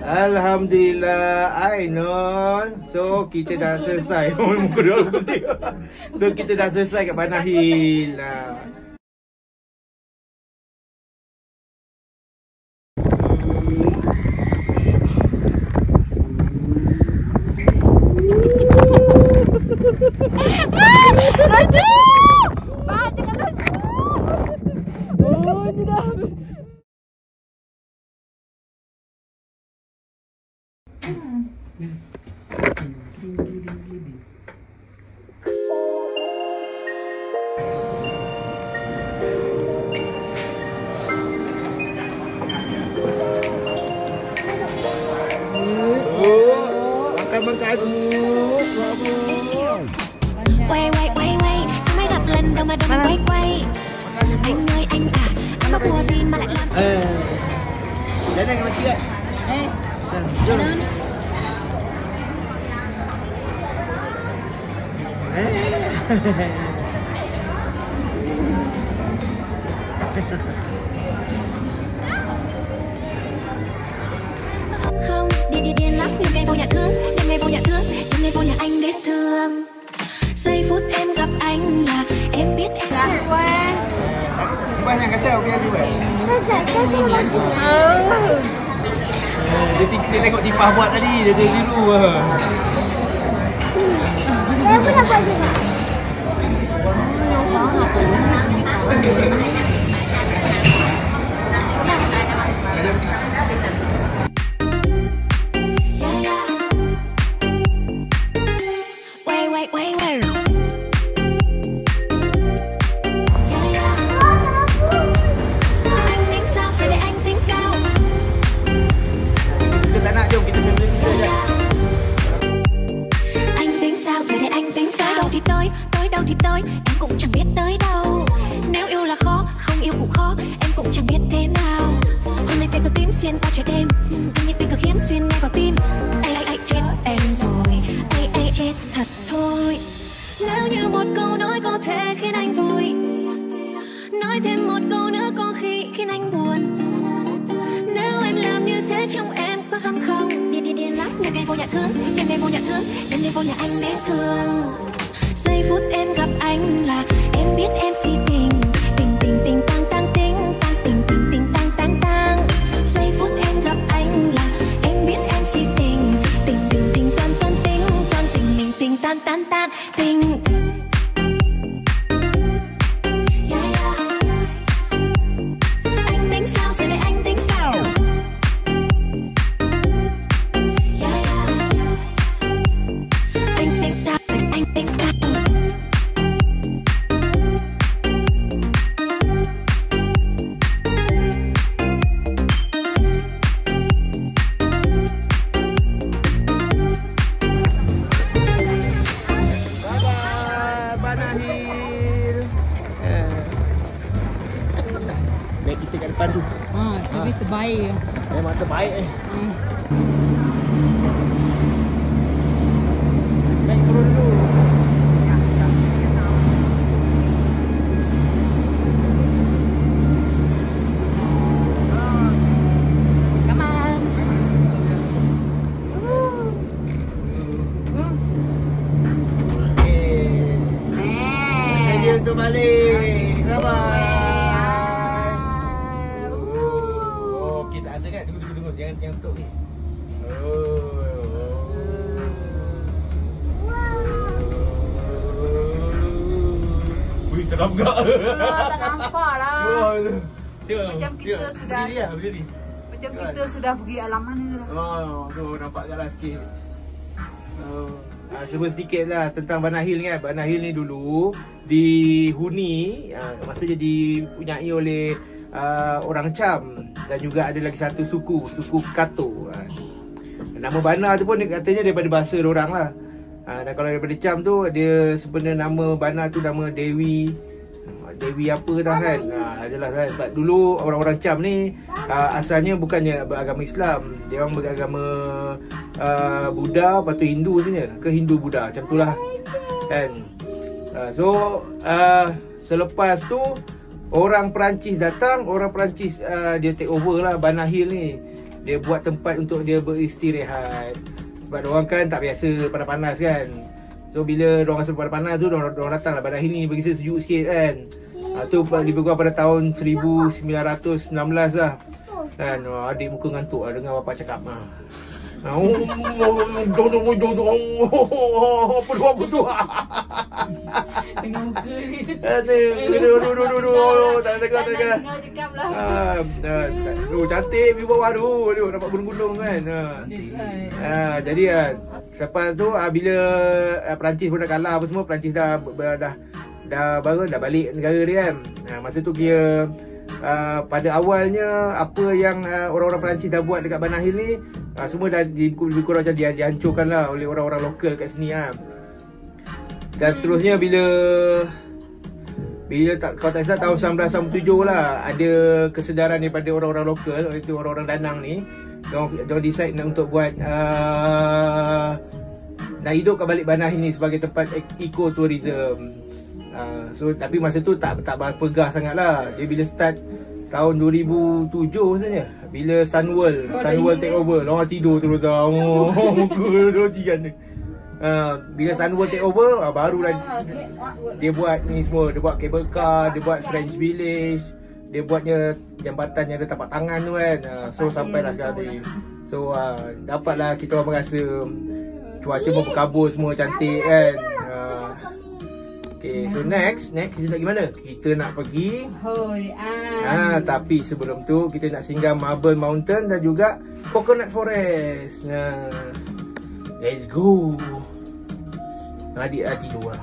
Alhamdulillah, Ainul. So kita dah selesai. Muka dia pukul 3. So kita dah selesai kat Banahil. Laju! Pak, jangan laju! Oh, ini dah habis. Makan. Quay sao mới gặp lần đầu mà đừng quay. Anh ơi anh à, anh mắc bùa gì mà lại làm. Đến đây các chị ạ. Không, đi điên lắm, nhưng em vô nhà thương, đêm nay vô nhà thương, đêm nay vô nhà anh để thương. Giây phút em gặp anh là em biết em là quen. Banyak kacau okey juga. Dia tengok Tipah buat tadi, dia tiru. Saya pun dah buat juga. Đâu thì tới, em cũng chẳng biết tới đâu. Nếu yêu là khó, không yêu cũng khó, em cũng chẳng biết thế nào. Hôm nay tay cứ tím xuyên qua trái đêm, anh như tình cực hiếm xuyên ngay vào tim. Ai chết em rồi, ai chết thật thôi. Nếu như một câu nói có thể khiến anh vui, nói thêm một câu nữa có khi khiến anh buồn. Nếu em làm như thế trong em có hâm không? Điên lắm, nhưng em vô nhà thương, đêm nay vô nhà thương, đêm nay vô nhà anh để thương. Giây phút em gặp anh là em biết em si tình. Tình tang tang tình tang. Giây phút em gặp anh là em biết em si tình. Tình toan tình tan tình. Anh tính sao rồi đây anh tính sao? Anh tính sao rồi anh tính sao? Kita kat depan tu. Servis terbaik. Memang terbaik Naik turun dulu. Come on. Saya untuk balik. Bye-bye. Tunggu. Jangan tutup ni. Wih, seram gak? Tak nampak lah. Macam kita sudah berdiri. Macam kita sudah pergi alaman ni dah. Tu nampak jalan sikit. Cuba sedikit lah tentang Banahil ni kan. Banahil ni dulu dihuni, maksudnya dipunyai oleh orang Cham dan juga ada lagi satu suku Kato. Nama Bana tu pun katanya daripada bahasa orang lah. Dan kalau daripada Cham tu dia sebenarnya nama Bana tu nama Dewi apa tak kan. Adalah kan. Sebab dulu orang-orang Cham ni asalnya bukannya beragama Islam, dia orang beragama Buddha, lepas tu Hindu sebenarnya, ke Hindu Buddha macam tu lah kan. Selepas tu orang Perancis datang, orang Perancis dia take over lah Banahil ni. Dia buat tempat untuk dia beristirahat. Sebab diorang kan tak biasa panas-panas kan. So bila diorang rasa panas tu, diorang datang lah Bandar Hill ni bagi sejuk sikit kan. Tu lebih kurang pada tahun 1916 lah kan. Adik muka ngantuk lah dengar bapak cakap apa tu Dengan muka ni. tak dengar. Cantik pergi bawah tu. Nampak gunung-gunung kan. Jadi kan selepas tu bila Perancis pun dah kalah apa semua, Perancis dah balik negara dia kan. Masa tu kira pada awalnya apa yang orang-orang Perancis dah buat dekat Bandar Hill ni semua dah lebih kurang macam dihancurkan lah oleh orang-orang lokal kat sini kan. Dan seterusnya bila kalau tak salah tahun 1997 lah, ada kesedaran daripada orang-orang lokal, iaitu orang-orang Danang ni. Diorang decide untuk buat nak hidupkan balik Bandar Hill ni sebagai tempat eco-tourism. So tapi masa tu tak berpegah sangat lah. Dia bila start tahun 2007 rasanya, bila Sunworld take over, orang tidur terus muka dia cigan dia. Bila Sunworld take over, barulah dia buat ni semua. Dia buat cable car, dia buat French Village, dia buatnya jambatan yang ada tapak tangan tu kan. So sampailah sekarang ni. So dapatlah kita orang merasa cuaca pun berkabut, semua cantik kan. Okay, so next kita nak pergi mana? Kita nak pergi Hoi tapi sebelum tu kita nak singgah Marble Mountain dan juga Coconut Forest. Let's go. Adik dah tidur lah.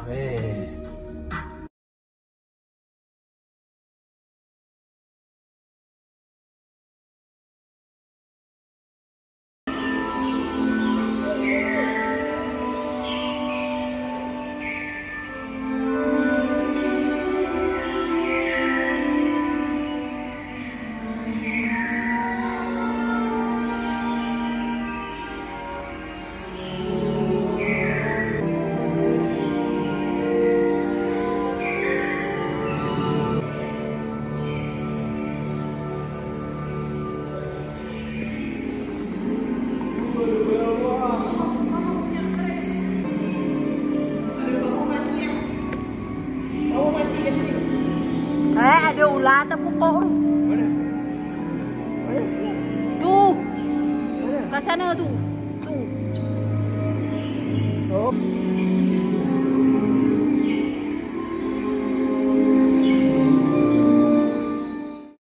Ada ular terpukul tu. Mana? Tu. Kat sana tu. Tu. Oh.